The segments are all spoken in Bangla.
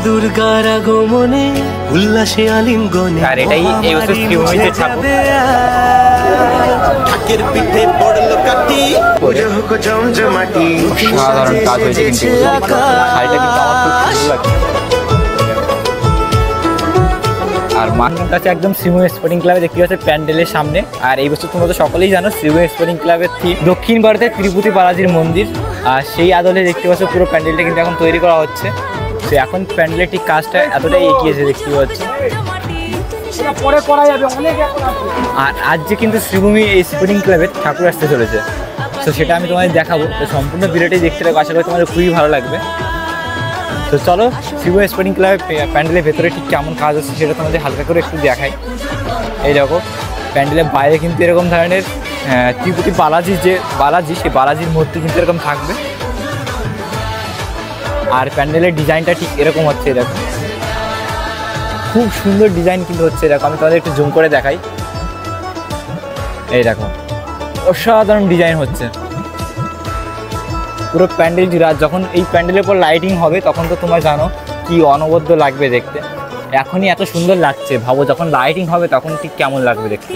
দুর্গার আগমনে উল্লাসে আলিঙ্গনে। আর এটাই এই বছর শ্রীভূমিতে ঠাকুর। ঠাকের পিঠে পড়লো কাটি, পুজো হোক জমজমাটি। সাধারণ কাজ হয়েছে কিন্তু শাড়িটা কিন্তু আমার খুব ভালো লাগছে। আর মাঠের কাছে একদম শ্রীভূমি স্পোর্টিং ক্লাবে দেখতে পাচ্ছে প্যান্ডেলের সামনে। আর এই বছর তোমরা তো সকলেই জানো শ্রীভূমি স্পোর্টিং ক্লাবের থিম দক্ষিণ ভারতের তিরুপতি বালাজির মন্দির। আর সেই আদলে দেখতে পাচ্ছ পুরো প্যান্ডেলটা কিন্তু এখন তৈরি করা হচ্ছে। তো এখন প্যান্ডেলের ঠিক কাজটা এতটাই এগিয়েছে দেখতে পাচ্ছি। আর আজ যে কিন্তু শ্রীভূমি এই স্পোর্টিং ক্লাবের ঠাকুর আসতে চলেছে, তো সেটা আমি তোমাদের দেখাবো। তো সম্পূর্ণ ভিডিওটাই দেখতে থাকো, আশা করি তোমাদের খুবই ভালো লাগবে। তো চলো শ্রীভূমি স্পোর্টিং ক্লাবের প্যান্ডেলের ভেতরে ঠিক কেমন কাজ হচ্ছে সেটা তোমাদের হালকা করে একটু দেখাই। এই দেখো প্যান্ডেলের বাইরে কিন্তু এরকম ধরনের তিরুপতি বালাজি যে বালাজি, সেই বালাজির মূর্তি কিন্তু এরকম থাকবে। আর প্যান্ডেলের ডিজাইনটা ঠিক এরকম হচ্ছে, এরকম খুব সুন্দর ডিজাইন কিন্তু হচ্ছে। এরকম আমি তোমাদের একটু জুম করে দেখাই। এই দেখো অসাধারণ ডিজাইন হচ্ছে পুরো প্যান্ডেল জুড়ে। আর যখন এই প্যান্ডেলের উপর লাইটিং হবে তখন তো তোমরা জানো কি অনবদ্য লাগবে দেখতে। এখনই এত সুন্দর লাগছে, ভাবো যখন লাইটিং হবে তখন ঠিক কেমন লাগবে দেখতে।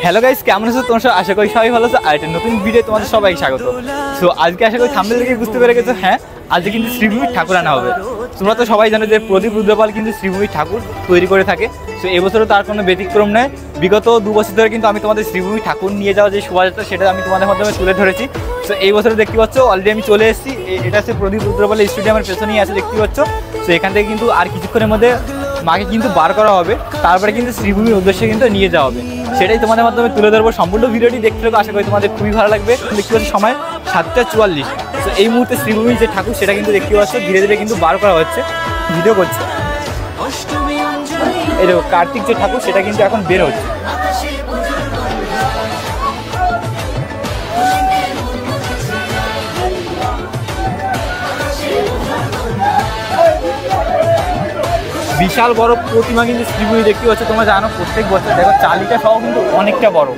হ্যালো গাইস, কেমন আছো তোমরা? আশা করি সবাই ভালো আছো। আর একটা নতুন ভিডিও তোমাদের সবাই স্বাগত। সো আজকে আশা করি থাম্বনেল দেখে বুঝতে পেরে গেছো, হ্যাঁ আজকে কিন্তু শ্রীভূমির ঠাকুর আনা হবে। তোমরা তো সবাই জানো যে প্রদীপ রুদ্রপাল কিন্তু শ্রীভূমির ঠাকুর তৈরি করে থাকে। সো এবছরও তার কোনো ব্যতিক্রম নয়। বিগত 2 বছর ধরে কিন্তু আমি তোমাদের শ্রীভূমির ঠাকুর নিয়ে যাওয়া যে শোভাযাত্রা সেটা আমি তোমাদের মাধ্যমে তুলে ধরেছি। সো এই বছর দেখতে পাচ্ছ অলরেডি আমি চলে এসেছি। এটা হচ্ছে প্রদীপ রুদ্রপালের স্টেডিয়ামের পেছনেই আছে দেখতে পাচ্ছ। সো এখান থেকে কিন্তু আর কিছুক্ষণের মধ্যে মাকে কিন্তু বার করা হবে, তারপরে কিন্তু শ্রীভূমির উদ্দেশ্যে কিন্তু নিয়ে যাওয়া হবে। সেটাই তোমাদের মাধ্যমে তুলে ধরবো। সম্পূর্ণ ভিডিওটি দেখতে হবে, আশা করি তোমাদের খুবই ভালো লাগবে। দেখতে পাচ্ছ সময় 7টা 44। তো এই মুহূর্তে শ্রীভূমির যে ঠাকুর সেটা কিন্তু দেখতে পাচ্ছ ধীরে ধীরে কিন্তু বার করা হচ্ছে, ভিডিও করছে। এই দেখো কার্তিক যে ঠাকুর সেটা কিন্তু এখন বের হচ্ছে। বিশাল বড় প্রতিমা কিন্তু শ্রীভূমি দেখতে পাচ্ছ। তোমরা জানো প্রত্যেক বছর দেখো চালিটা সহ কিন্তু অনেকটা বড়।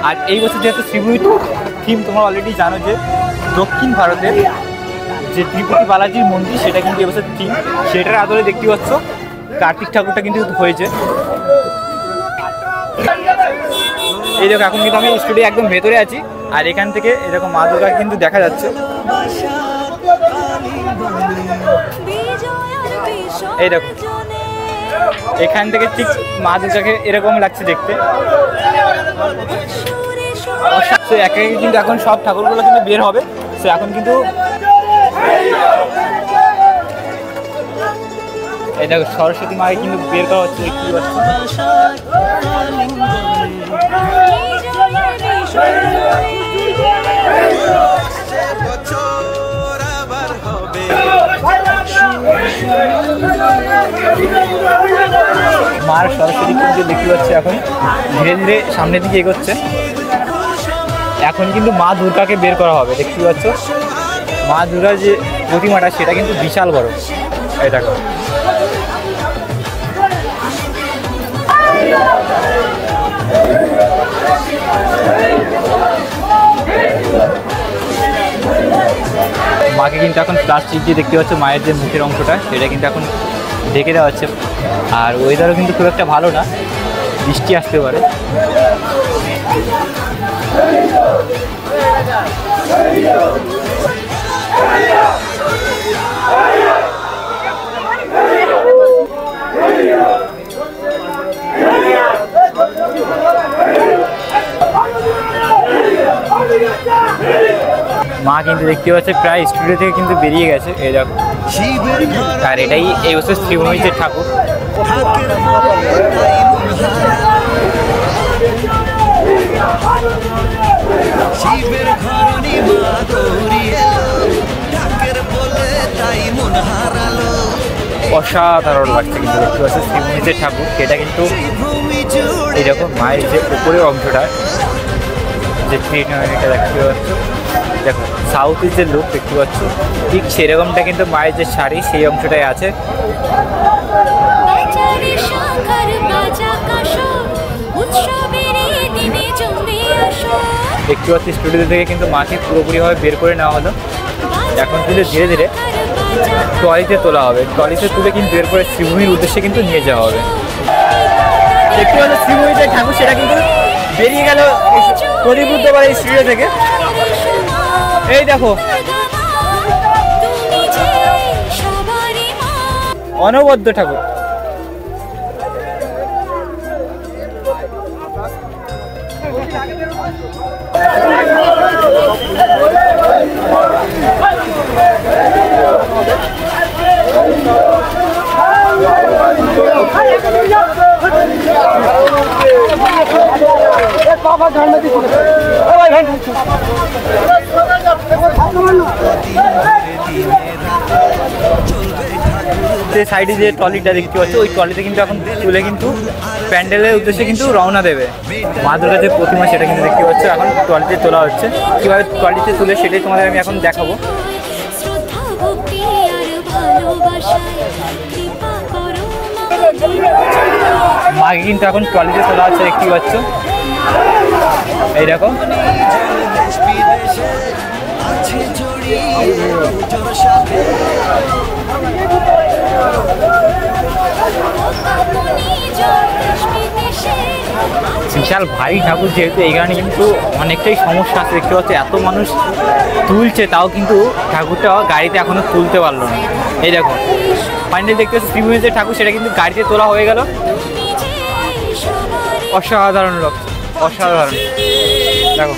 আর এই বছর যেহেতু শ্রীভূমি থিম তোমরা অলরেডি জানো যে দক্ষিণ ভারতের যে তিরুপতি বালাজির মন্দির সেটা কিন্তু এবছর থিম। সেটার আদলে দেখতে পাচ্ছ কার্তিক ঠাকুরটা কিন্তু হয়েছে। এই দেখো এখন কিন্তু আমি স্টুডিও একদম ভেতরে আছি। আর এখান থেকে এরকম মা দুর্গা কিন্তু দেখা যাচ্ছে। এই দেখো এখান থেকে ঠিক মা দুর্গাকে এরকম লাগছে দেখতে। একে কিন্তু এখন সব ঠাকুরগুলো কিন্তু বের হবে। সে এখন কিন্তু এই দেখো সরস্বতী মাকে কিন্তু বের করা হচ্ছে দেখতে পাচ্ছি। মার সরস্বতী কিন্তু দেখতে পাচ্ছি এখন ধীরে ধীরে সামনের দিকে এগোচ্ছে। এখন কিন্তু মা দুর্গাকে বের করা হবে দেখতে পাচ্ছ। মা দুর্গার যে প্রতিমাটা সেটা কিন্তু বিশাল বড়। এই দেখো মাকে কিন্তু এখন প্লাস্টিক দিয়ে দেখতে পাচ্ছ মায়ের যে মুখের অংশটা সেটা কিন্তু এখন ঢেকে দেওয়া হচ্ছে। আর ওয়েদারও কিন্তু খুব একটা ভালো না, বৃষ্টি আসতে পারে। মা কিন্তু দেখতে পাচ্ছে প্রায় স্টুডিও থেকে কিন্তু বেরিয়ে গেছে। এই দেখো আর এটাই এই বছর শ্রীভূমির যে ঠাকুর। অসাধারণ লাগছে কিন্তু দেখতে পাচ্ছে শ্রীভূমির যে ঠাকুর সেটা কিন্তু এই দেখো মায়ের যে উপরের অংশটা যে এটা দেখতে পাচ্ছ। দেখো সাউথের যে লুক দেখতে পাচ্ছ ঠিক সেরকমটা কিন্তু মায়ের যে শাড়ি সেই অংশটাই আছে। দেখতে পাচ্ছি স্টুডিও থেকে কিন্তু মাকে পুরোপুরিভাবে বের করে নেওয়া হলো। এখন কিন্তু ধীরে ধীরে ট্রলিতে তোলা হবে, ট্রলিতে তুলে কিন্তু এরপরে শ্রীভূমির উদ্দেশ্যে কিন্তু নিয়ে যাওয়া হবে। দেখতে পাচ্ছ শ্রীভূমির যে ঠাকুর সেটা কিন্তু বেরিয়ে গেল প্রতিবুদ্ধ করে এই সিঁড়ি থেকে। এই দেখো অনবদ্য ঠাকুর। যে সাইডে যে ট্রলিটা দেখতে পাচ্ছ ওই ট্রলিতে কিন্তু এখন তুলে কিন্তু প্যান্ডেলের উদ্দেশ্যে কিন্তু রওনা দেবে। মা দুর্গার যে প্রতিমা সেটা কিন্তু দেখতে পাচ্ছ এখন ট্রলিতে তোলা হচ্ছে। কীভাবে ট্রলিতে তুলে সেটাই তোমাদের আমি এখন দেখাবো। মাকে কিন্তু এখন ট্রলিতে তোলা হচ্ছে দেখতে পাচ্ছ। এইরকম বিশাল ভারী ঠাকুর, যেহেতু এই কারণে কিন্তু অনেকটাই সমস্যা আছে। দেখতে পাচ্ছি এত মানুষ তুলছে তাও কিন্তু ঠাকুরটা গাড়িতে এখনো তুলতে পারলো না। এই দেখো ফাইনালি দেখতে পাচ্ছি শ্রীভূমির যে ঠাকুর সেটা কিন্তু গাড়িতে তোলা হয়ে গেল। অসাধারণ লোক, অসাধারণ। দেখো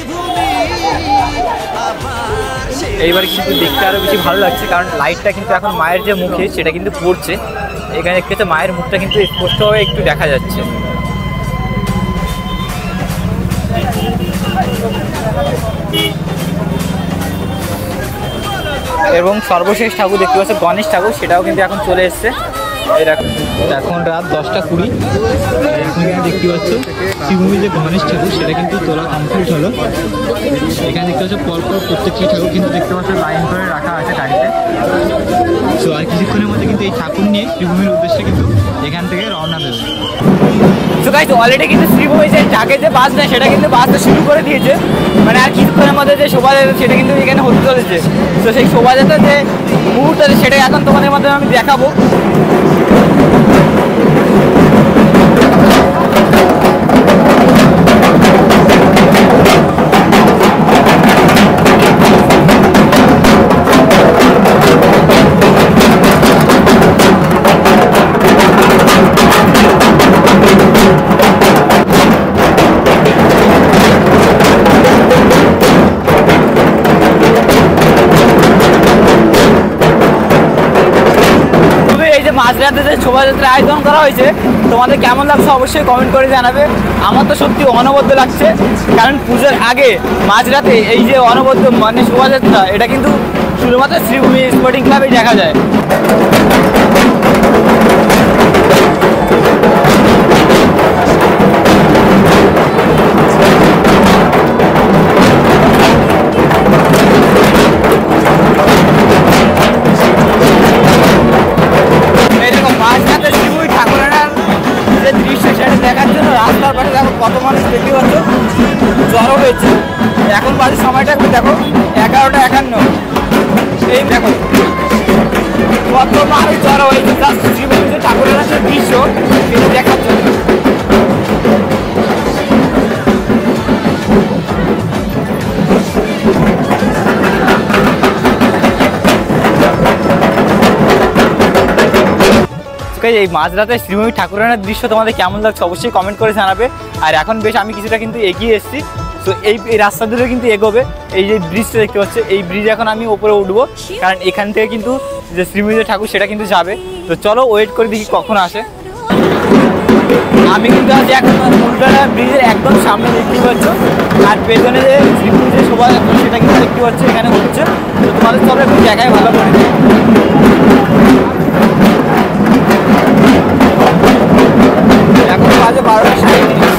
এইবার কিন্তু দেখতে আরও বেশি ভালো লাগছে, কারণ লাইটটা কিন্তু এখন মায়ের যে মুখে সেটা কিন্তু পড়ছে। এখানে দেখতে পাচ্ছি মায়ের মুখটা কিন্তু স্পষ্টভাবে একটু দেখা যাচ্ছে। এবং সর্বশেষ ঠাকুর দেখতে পাচ্ছ গণেশ ঠাকুর, সেটাও কিন্তু এখন চলে এসছে। এখন রাত 10:20। এখন দেখতে পাচ্ছ শ্রীভূমির যে গণেশ ঠাকুর সেটা কিন্তু তোলা কমপ্লিট হলো। এখানে দেখতে পাচ্ছ পরপর প্রত্যেকটি ঠাকুর কিন্তু দেখতে পাচ্ছ লাইন করে রাখা আছে গাড়িতে। তো আর কিছুক্ষণের মধ্যে কিন্তু এই ঠাকুর নিয়ে শ্রীভূমির উদ্দেশ্যে কিন্তু এখান থেকে রওনা দেবে। তো গাইস অলরেডি কিন্তু শ্রীভূমি যে ট্রাকের যে বাসটা সেটা কিন্তু বাসটা শুরু করে দিয়েছে। মানে আর কিছুক্ষণের মধ্যে যে শোভাযাত্রা সেটা কিন্তু এখানে হতে চলেছে। তো সেই শোভাযাত্রার যে মুহূর্ত আছে সেটা এখন তোমাদের মাধ্যমে আমি দেখাবো। মাঝরাতে যে শোভাযাত্রা আয়োজন করা হয়েছে তোমাদের কেমন লাগছে অবশ্যই কমেন্ট করে জানাবে। আমার তো সত্যি অনবদ্য লাগছে, কারণ পুজোর আগে মাঝরাতে এই যে অনবদ্য মানে শোভাযাত্রা এটা কিন্তু শুধুমাত্র শ্রীভূমি স্পোর্টিং ক্লাবেই দেখা যায়। দেখার জন্য রাস্তার পাশে দেখো কত মানুষ দেখতে পাচ্ছ জড়ো হয়েছে। এখন বাজে সময়টা দেখো 11:51। এই দেখো কত মানুষ জড়ো হয়েছে শ্রীভূমির ঠাকুরের দৃশ্য কিন্তু দেখার জন্য। এই মাঝরাতে শ্রীভূমি ঠাকুরানার দৃশ্য তোমাদের কেমন লাগছে অবশ্যই কমেন্ট করে জানাবে। আর এখন বেশ আমি কিছুটা কিন্তু এগিয়ে এসেছি। তো এই রাস্তা ধরে কিন্তু এগোবে। এই যে ব্রিজটা দেখতে পাচ্ছে এই ব্রিজ এখন আমি ওপরে উঠবো, কারণ এখান থেকে কিন্তু যে শ্রীভূমি ঠাকুর সেটা কিন্তু যাবে। তো চলো ওয়েট করে দেখি কখন আসে। আমি কিন্তু আজ এখন উল্টানা ব্রিজের একদম সামনে দেখতে পাচ্ছ, আর পেছনে যে শ্রীভূমি যে শোভাযাত্রা সেটা কিন্তু দেখতে পাচ্ছ এখানে হচ্ছে। তো তোমাদের চলো একটু জায়গায় ভালো করে এখন বাজে 12:37।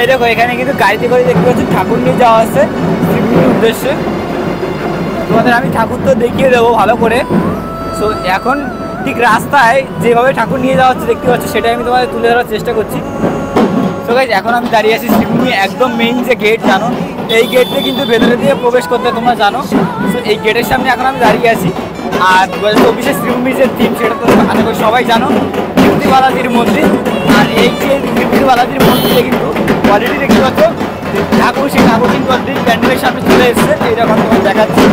এই দেখো এখানে কিন্তু গাড়িতে করে দেখতে পাচ্ছি ঠাকুর নিয়ে যাওয়া হচ্ছে শ্রীভূমির উদ্দেশ্যে। তোমাদের আমি ঠাকুর তো দেখিয়ে দেবো ভালো করে। সো এখন ঠিক রাস্তায় যেভাবে ঠাকুর নিয়ে যাওয়া হচ্ছে দেখতে পাচ্ছি, সেটাই আমি তোমাদের তুলে ধরার চেষ্টা করছি। সো গাইস এখন আমি দাঁড়িয়ে আছি শ্রীভূমি একদম মেইন যে গেট, জানো এই গেটে কিন্তু ভেতরে দিয়ে প্রবেশ করতে তোমরা জানো। সো এই গেটের সামনে এখন আমি দাঁড়িয়ে আছি। আর 2024 শ্রীভূমির যে থিম সেটা তো আশা করি সবাই জানো, তৃপ্তি বালাজির মন্দির। আর এই যে তৃপ্তি বালাজির মন্দিরে কিন্তু অলরেডি দেখতে পাচ্ছ ঠাকুর, সেই ঠাকুর কিন্তু অলরেডি প্যান্ডেলের সামনে চলে এসেছে। এইরকম তোমার দেখাচ্ছি।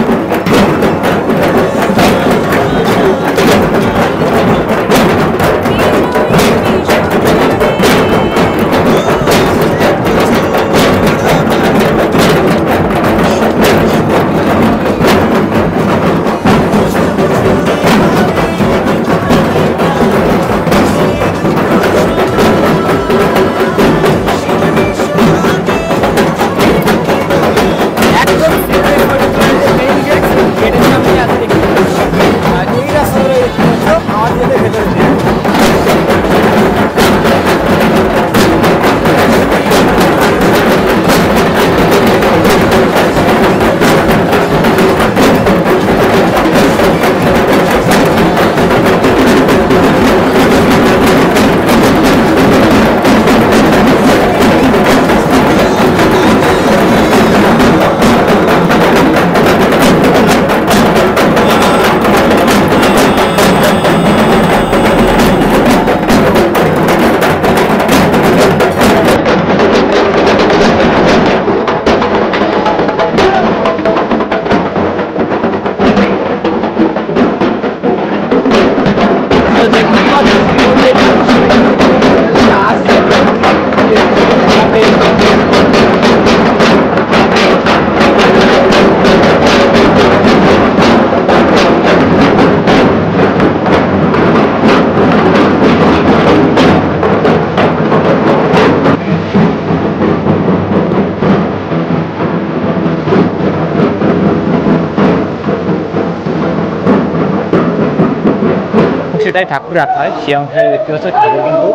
সেটাই ঠাকুর রাখা হয়, সে অংশে দেখতে পাচ্ছ ঠাকুর কিন্তু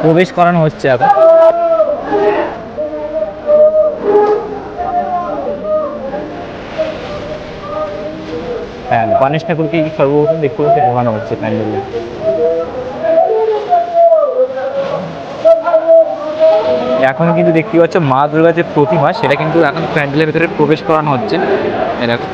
প্রবেশ করানো হচ্ছে এখন। হ্যাঁ, গণেশ ঠাকুরকে সর্বপ্রথম দেখতে পাচ্ছি ঢোকানো হচ্ছে প্যান্ডেলে। এখন কিন্তু দেখতে পাচ্ছ মা দুর্গার যে প্রতিমা সেটা কিন্তু এখন প্যান্ডেলের ভেতরে প্রবেশ করানো হচ্ছে। এরকম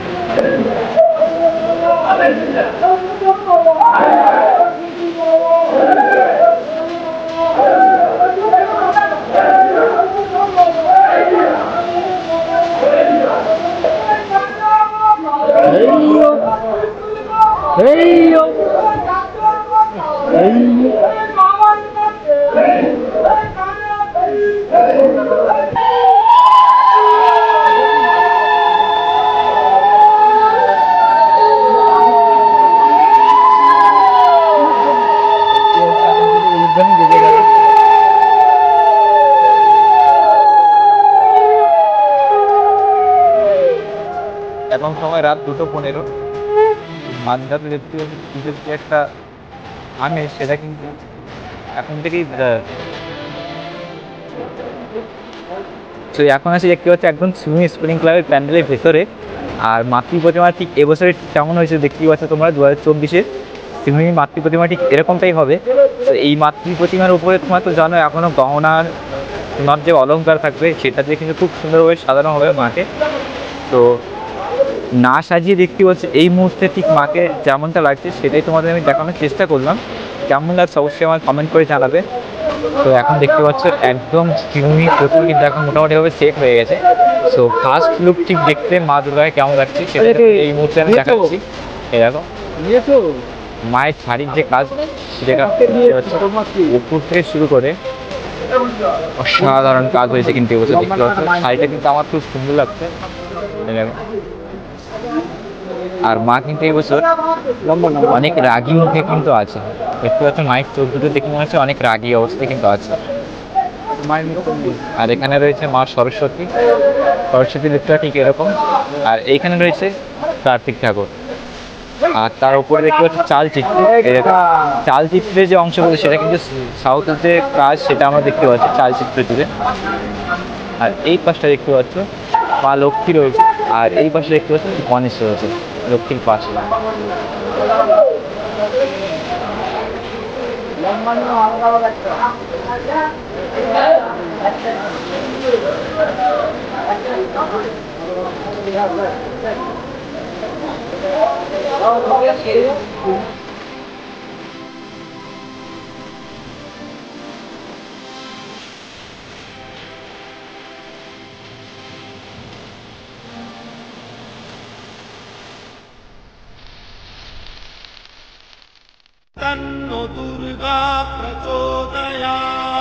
এখন সময় রাত 2:15। মাঝরাতে দেখতে পুজোর যে একটা আমেজ সেটা কিন্তু এখন থেকেই বোঝা যাচ্ছে। তো এখন আসি দেখতে পাচ্ছি একদম শ্রীভূমি স্পোর্টিং ক্লাবের প্যান্ডেলের ভেতরে। আর মাতৃ প্রতিমা ঠিক এবছরে কেমন হয়েছে দেখতেই পাচ্ছ তোমরা। 2024 শ্রীভূমি মাতৃ প্রতিমা ঠিক এরকমটাই হবে। তো এই মাতৃ প্রতিমার উপরে তোমার তো জানো এখনও গহনার তোমার যে অলঙ্কার থাকবে সেটা দিয়ে কিন্তু খুব সুন্দরভাবে সাজানো হবে মাকে। তো না সাজিয়ে দেখতে পাচ্ছি এই মুহূর্তে ঠিক মাকে যেমনটা লাগছে সেটাই তোমাদের আমি দেখানোর চেষ্টা করলাম। কেমন লাগছে অবশ্যই আমার কমেন্ট করে জানাবে। তো এখন দেখতে পাচ্ছ একদম শ্রীভূমি প্রথম কিন্তু এখন মোটামুটিভাবে সেট হয়ে গেছে। সো ফার্স্ট লুক ঠিক দেখতে মা দুর্গাকে কেমন লাগছে সেটা এই মুহূর্তে আমি দেখাচ্ছি। এই দেখো মায়ের শাড়ির যে কাজ সেটা উপর থেকে শুরু করে অসাধারণ কাজ হয়েছে কিন্তু এবছর দেখতে পাচ্ছ। শাড়িটা কিন্তু আমার খুব সুন্দর লাগছে। আর মা কিন্তু এবছর অনেক রাগী মুখে কিন্তু আছে। দেখতে পাচ্ছ মায়ের চোখ দুটো দেখে মনে হচ্ছে অনেক রাগী অবস্থায় কিন্তু আছে। আর এখানে রয়েছে মা সরস্বতী। সরস্বতী দেখতে ঠিক এরকম। আর এইখানে রয়েছে কার্তিক ঠাকুর। আর তার উপরে দেখতে পাচ্ছি চাল চিত্র। চাল চিত্রের যে অংশগুলো সেটা কিন্তু সাউথের যে কাজ সেটা আমরা দেখতে পাচ্ছি চাল চিত্র জুড়ে। আর এই পাশটা দেখতে পাচ্ছ মা লক্ষ্মী রয়েছে, আর এই পাশে দেখতে পাচ্ছ গণেশ রয়েছে লক্ষ্মীর পাশে।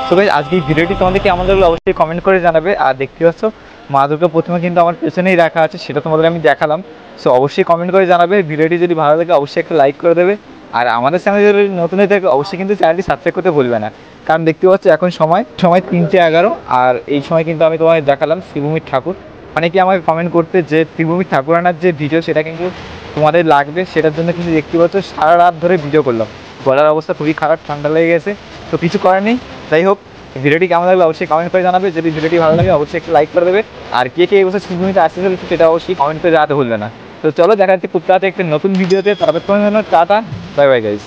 তো গাইস আজকে এই ভিডিওটি তোমাদের কেমন লাগলো অবশ্যই কমেন্ট করে জানাবে। আর দেখতে পাচ্ছ মা দুর্গা প্রতিমা কিন্তু আমার পেছনেই রাখা আছে, সেটা তোমাদের আমি দেখালাম। সো অবশ্যই কমেন্ট করে জানাবে। ভিডিওটি যদি ভালো লাগে অবশ্যই একটা লাইক করে দেবে। আর আমাদের চ্যানেলে যদি নতুন হয়ে থাকে অবশ্যই কিন্তু চ্যানেলটি সাবস্ক্রাইব করতে ভুলবে না। কারণ দেখতে পাচ্ছ এখন সময় 3:11, আর এই সময় কিন্তু আমি তোমাদের দেখালাম শ্রীভূমির ঠাকুর। অনেকে আমাকে কমেন্ট করতে যে শ্রীভূমির ঠাকুর আনার যে ভিডিও সেটা কিন্তু তোমাদের লাগবে, সেটার জন্য কিন্তু দেখতে পাচ্ছ সারা রাত ধরে ভিডিও করলাম। গলার অবস্থা খুবই খারাপ, ঠান্ডা লেগে গেছে, তো কিছু করার নেই। যাই হোক, ভিডিওটি কেমন লাগবে অবশ্যই কমেন্ট করে জানাবে। যদি ভিডিওটি ভালো লাগে অবশ্যই একটু লাইক করে দেবে। আর কে কে এই বছর শ্রীভূমিতে আসতে চলেছে সেটা অবশ্যই কমেন্ট করে জানাতে ভুলবে না। তো চলো দেখা যাচ্ছে খুব তাড়াতাড়ি একটা নতুন ভিডিওতে। ততক্ষণের জন্য টাটা, বাই বাই গাইস।